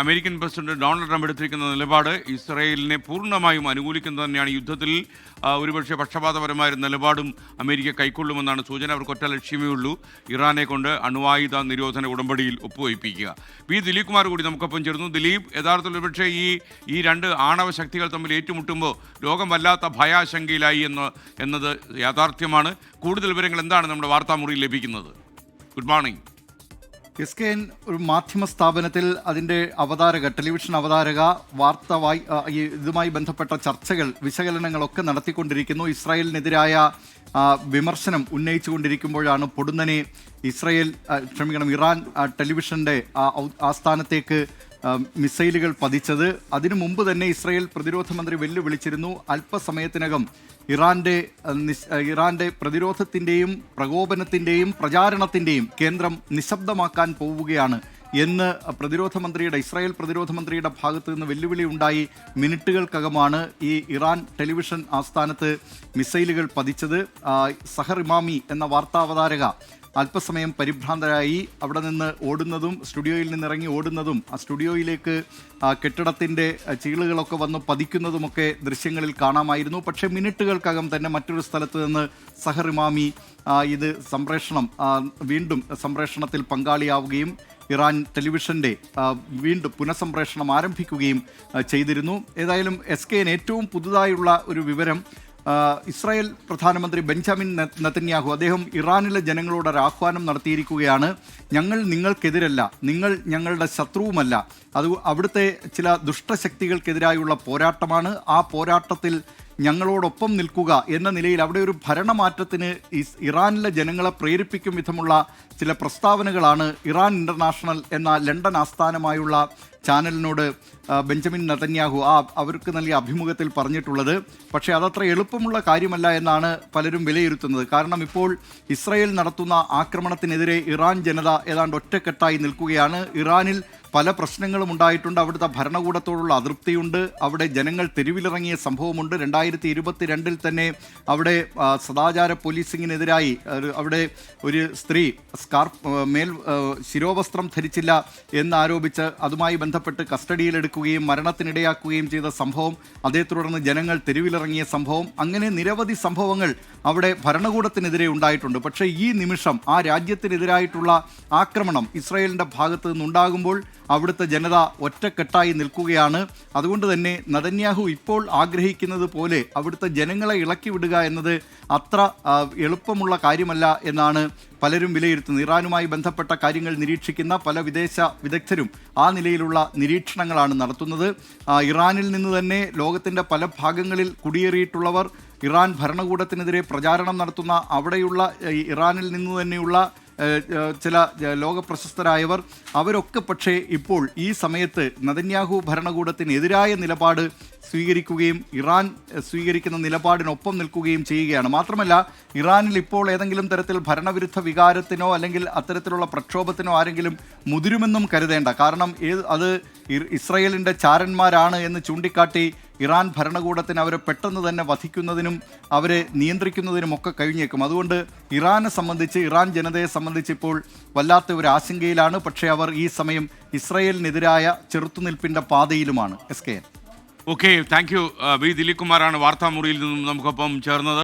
American president Donald Trump എടുത്തിരിക്കുന്ന നിലപാട് ഇസ്രായേലിനെ പൂർണ്ണമായും അനുകൂലിക്കുന്നത് തന്നെയാണ്. യുദ്ധത്തിൽ ഒരുപക്ഷെ പക്ഷപാതപരമായ നിലപാടും അമേരിക്ക കൈക്കൊള്ളുമെന്നാണ് സൂചന. അവർക്ക് ഒറ്റ ലക്ഷ്യമേ ഉള്ളൂ, ഇറാനെ കൊണ്ട് അണ്വായുധ നിരോധന ഉടമ്പടിയിൽ ഒപ്പുവയ്പ്പിക്കുക. പി ദിലീപ് കുമാർ കൂടി നമുക്കൊപ്പം ചേർന്നു. ദിലീപ്, യഥാർത്ഥത്തിൽ ഒരുപക്ഷെ ഈ രണ്ട് ആണവ ശക്തികൾ തമ്മിൽ ഏറ്റുമുട്ടുമ്പോൾ ലോകം വല്ലാത്ത ഭയാശങ്കയിലായി എന്നത് യാഥാർത്ഥ്യമാണ്. കൂടുതൽ വിവരങ്ങൾ എന്താണ് നമ്മുടെ വാർത്താമുറിയിൽ ലഭിക്കുന്നത്? Good morning. SKN ഒരു മാധ്യമ സ്ഥാപനത്തിൽ അതിൻ്റെ അവതാരക, ടെലിവിഷൻ അവതാരക ഇതുമായി ബന്ധപ്പെട്ട ചർച്ചകൾ, വിശകലനങ്ങളൊക്കെ നടത്തിക്കൊണ്ടിരിക്കുന്നു. ഇസ്രായേലിനെതിരായ വിമർശനം ഉന്നയിച്ചുകൊണ്ടിരിക്കുമ്പോഴാണ് പൊടുന്നനെ ഇറാൻ ടെലിവിഷൻ്റെ ആസ്ഥാനത്തേക്ക് മിസൈലുകൾ പതിച്ചത്. അതിനു മുമ്പ് തന്നെ ഇസ്രായേൽ പ്രതിരോധ മന്ത്രി വെല്ലുവിളിച്ചിരുന്നു, അല്പസമയത്തിനകം ഇറാന്റെ പ്രതിരോധത്തിൻ്റെയും പ്രകോപനത്തിൻ്റെയും പ്രചാരണത്തിൻ്റെയും കേന്ദ്രം നിശബ്ദമാക്കാൻ പോവുകയാണ് എന്ന് ഇസ്രായേൽ പ്രതിരോധ മന്ത്രിയുടെ ഭാഗത്തു നിന്ന് വെല്ലുവിളി ഉണ്ടായി. മിനിറ്റുകൾക്കകമാണ് ഈ ഇറാൻ ടെലിവിഷൻ ആസ്ഥാനത്ത് മിസൈലുകൾ പതിച്ചത്. സഹർ ഇമാമി എന്ന വാർത്താവതാരക അല്പസമയം പരിഭ്രാന്തരായി അവിടെ നിന്ന് ഓടുന്നതും, സ്റ്റുഡിയോയിൽ നിന്നിറങ്ങി ഓടുന്നതും, ആ സ്റ്റുഡിയോയിലേക്ക് കെട്ടിടത്തിൻ്റെ ചീളുകളൊക്കെ വന്ന് പതിക്കുന്നതുമൊക്കെ ദൃശ്യങ്ങളിൽ കാണാമായിരുന്നു. പക്ഷേ മിനിറ്റുകൾക്കകം തന്നെ മറ്റൊരു സ്ഥലത്ത് നിന്ന് സഹർ ഇമാമി വീണ്ടും സംപ്രേഷണത്തിൽ പങ്കാളിയാവുകയും ഇറാൻ ടെലിവിഷൻ്റെ വീണ്ടും പുനഃസംപ്രേഷണം ആരംഭിക്കുകയും ചെയ്തിരുന്നു. ഏതായാലും SKN ഏറ്റവും പുതുതായുള്ള ഒരു വിവരം, ഇസ്രായേൽ പ്രധാനമന്ത്രി ബെഞ്ചമിൻ നെതന്യാഹു അദ്ദേഹം ഇറാനിലെ ജനങ്ങളോട് ഒരു ആഹ്വാനം നടത്തിയിരിക്കുകയാണ്. ഞങ്ങൾ നിങ്ങൾക്കെതിരല്ല, നിങ്ങൾ ഞങ്ങളുടെ ശത്രുവുമല്ല, അത് അവിടുത്തെ ചില ദുഷ്ടശക്തികൾക്കെതിരായുള്ള പോരാട്ടമാണ്. ആ പോരാട്ടത്തിൽ ഞങ്ങളോടൊപ്പം നിൽക്കുക എന്ന നിലയിൽ അവിടെ ഒരു ഭരണമാറ്റത്തിന് ഇറാനിലെ ജനങ്ങളെ പ്രേരിപ്പിക്കും വിധമുള്ള ചില പ്രസ്താവനകളാണ് ഇറാൻ ഇൻ്റർനാഷണൽ എന്ന ലണ്ടൻ ആസ്ഥാനമായുള്ള ചാനലിനോട് ബെഞ്ചമിൻ നെതന്യാഹു അവർക്ക് നൽകിയ അഭിമുഖത്തിൽ പറഞ്ഞിട്ടുള്ളത്. പക്ഷേ അതത്ര എളുപ്പമുള്ള കാര്യമല്ല എന്നാണ് പലരും വിലയിരുത്തുന്നത്. കാരണം ഇപ്പോൾ ഇസ്രായേൽ നടത്തുന്ന ആക്രമണത്തിനെതിരെ ഇറാൻ ജനത ഏതാണ്ട് ഒറ്റക്കെട്ടായി നിൽക്കുകയാണ്. ഇറാനിൽ പല പ്രശ്നങ്ങളും ഉണ്ടായിട്ടുണ്ട്. അവിടുത്തെ ഭരണകൂടത്തോടുള്ള അതൃപ്തിയുണ്ട്. അവിടെ ജനങ്ങൾ തെരുവിലിറങ്ങിയ സംഭവമുണ്ട്. 2022 തന്നെ അവിടെ സദാചാര പോലീസിങ്ങിനെതിരായി അവിടെ ഒരു സ്ത്രീ ശിരോവസ്ത്രം ധരിച്ചില്ല എന്നാരോപിച്ച് അതുമായി ബന്ധപ്പെട്ട് കസ്റ്റഡിയിലെടുക്കുകയും മരണത്തിനിടയാക്കുകയും ചെയ്ത സംഭവം, അതേ തുടർന്ന് ജനങ്ങൾ തെരുവിലിറങ്ങിയ സംഭവം, അങ്ങനെ നിരവധി സംഭവങ്ങൾ അവിടെ ഭരണകൂടത്തിനെതിരെ ഉണ്ടായിട്ടുണ്ട്. പക്ഷേ ഈ നിമിഷം ആ രാജ്യത്തിനെതിരായിട്ടുള്ള ആക്രമണം ഇസ്രായേലിൻ്റെ ഭാഗത്തു നിന്നുണ്ടാകുമ്പോൾ അവിടുത്തെ ജനത ഒറ്റക്കെട്ടായി നിൽക്കുകയാണ്. അതുകൊണ്ട് തന്നെ നെതന്യാഹു ഇപ്പോൾ ആഗ്രഹിക്കുന്നത് പോലെ അവിടുത്തെ ജനങ്ങളെ ഇളക്കി വിടുക എന്നത് അത്ര എളുപ്പമുള്ള കാര്യമല്ല എന്നാണ് പലരും വിലയിരുത്തുന്നത്. ഇറാനുമായി ബന്ധപ്പെട്ട കാര്യങ്ങൾ നിരീക്ഷിക്കുന്ന പല വിദേശ വിദഗ്ധരും ആ നിലയിലുള്ള നിരീക്ഷണങ്ങളാണ് നടത്തുന്നത്. ഇറാനിൽ നിന്ന് തന്നെ ലോകത്തിൻ്റെ പല ഭാഗങ്ങളിൽ കുടിയേറിയിട്ടുള്ളവർ ഇറാൻ ഭരണകൂടത്തിനെതിരെ പ്രചാരണം നടത്തുന്ന അവിടെയുള്ള ഇറാനിൽ നിന്ന് തന്നെയുള്ള ചില ലോകപ്രശസ്തരായവർ അവരൊക്കെ പക്ഷേ ഇപ്പോൾ ഈ സമയത്ത് നെതന്യാഹു ഭരണകൂടത്തിനെതിരായ നിലപാട് സ്വീകരിക്കുകയും ഇറാൻ സ്വീകരിക്കുന്ന നിലപാടിനൊപ്പം നിൽക്കുകയും ചെയ്യുകയാണ്. മാത്രമല്ല, ഇറാനിൽ ഇപ്പോൾ ഏതെങ്കിലും തരത്തിൽ ഭരണവിരുദ്ധ വികാരത്തിനോ അല്ലെങ്കിൽ അത്തരത്തിലുള്ള പ്രക്ഷോഭത്തിനോ ആരെങ്കിലും മുതിരുമെന്നും കരുതേണ്ട. കാരണം അത് ഇസ്രായേലിൻ്റെ ചാരന്മാരാണ് എന്ന് ചൂണ്ടിക്കാട്ടി ഇറാൻ ഭരണകൂടത്തിന് അവരെ പെട്ടെന്ന് തന്നെ വധിക്കുന്നതിനും അവരെ നിയന്ത്രിക്കുന്നതിനുമൊക്കെ കഴിഞ്ഞേക്കും. അതുകൊണ്ട് ഇറാനെ സംബന്ധിച്ച്, ഇറാൻ ജനതയെ സംബന്ധിച്ച് ഇപ്പോൾ വല്ലാത്ത ഒരു ആശങ്കയിലാണ്. പക്ഷേ അവർ ഈ സമയം ഇസ്രായേലിനെതിരായ ചെറുത്തുനിൽപ്പിൻ്റെ പാതയിലുമാണ്. SKN. Okay, thank you. Dileep കുമാറാണ് വാർത്താമുറിയിൽ നിന്നും നമുക്കൊപ്പം ചേർന്നത്.